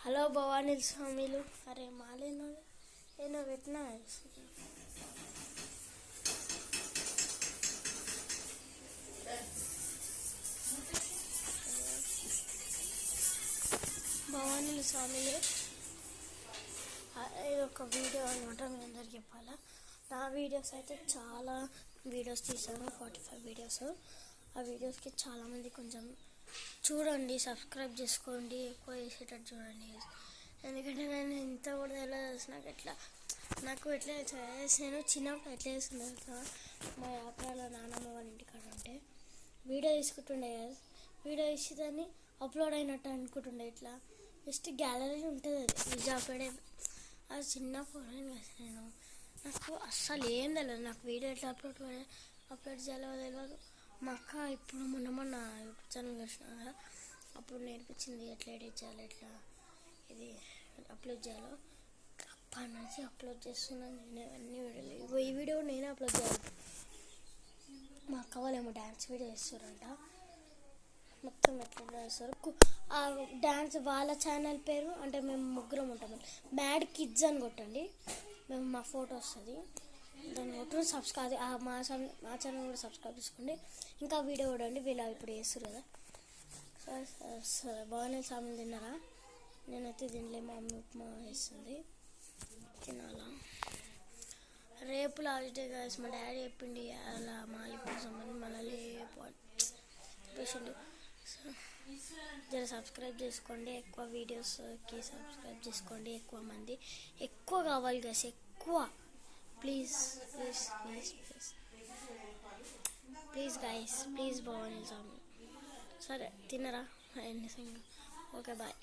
Hello Bhavani స్వామిలు. అరే మాలేనో ఏనో పెట్టినా. భవానీ స్వామిలు ఇది ఒక వీడియో అనమాట. మీ అందరికి చెప్పాలా, నా వీడియోస్ అయితే చాలా వీడియోస్ తీసాను, 45 వీడియోస్. ఆ వీడియోస్కి చాలామంది కొంచెం చూడండి, సబ్స్క్రైబ్ చేసుకోండి, ఎక్కువ చేసేటట్టు చూడండి. ఎందుకంటే నేను ఇంత కూడా తెలియదు నాకు ఎట్లా నేను చిన్నప్పుడు ఎట్లా చేస్తున్నా. మా యాత్రలో నాన్నమ్మ వాళ్ళ ఇంటికాడ ఉంటే వీడియో తీసుకుంటుండే కదా, వీడియో తీసి దాన్ని అప్లోడ్ అయినట్టు అనుకుంటుండే. ఇట్లా జస్ట్ గ్యాలరీ ఉంటుంది, అది విజాపేడే. అది చిన్నప్పుడు కదా నేను, నాకు అస్సలు ఏం తెలియదు. నాకు వీడియో ఎట్లా అప్లోడ్ చేయాలో తెలియదు. మా అక్క ఇప్పుడు మొన్న యూట్యూబ్ ఛానల్ చూసిన కదా, అప్పుడు నేర్పించింది ఎట్లా ఎడిట్ చేయాలి, ఎట్లా ఇది అప్లోడ్ చేయాలో. అప్పటి నుంచి అప్లోడ్ చేస్తున్నాను నేను అన్ని వీడియోలు. ఈ వీడియో నేనే అప్లోడ్ చేయాలి. మా అక్క వాళ్ళేమో డ్యాన్స్ వీడియో చేస్తారంట, మొత్తం ఎట్లా చేస్తారు. ఆ డ్యాన్స్ వాళ్ళ ఛానల్ పేరు అంటే మేము ముగ్గురం ఉంటాము, మ్యాడ్ కిడ్స్ అని కొట్టండి, మా ఫోటో వస్తుంది. దాన్ని కొట్టు సబ్స్క్రైబ్, మా ఛానల్ కూడా సబ్స్క్రైబ్ చేసుకోండి. ఇంకా వీడియో చూడండి, వీళ్ళు ఇప్పుడు చేస్తారు కదా. సరే బాగానే సామాన్ తిన్నారా? నేనైతే తినలే, మా మమ్మీ ఉప్మా వేస్తుంది, తినాలా. రేపు లాస్ట్ డే గాయస్, మా డాడీ చెప్పిండి అలా మాలిపోయిన సంబంధం మళ్ళీ చెప్పేసిండు. సో జర సబ్స్క్రైబ్ చేసుకోండి, ఎక్కువ వీడియోస్కి సబ్స్క్రైబ్ చేసుకోండి. ఎక్కువ మంది ఎక్కువ కావాలి గాయస్, ఎక్కువ. Please please please please please guys, please Bhavani Swami. సరే తిన్నరా? Okay bye.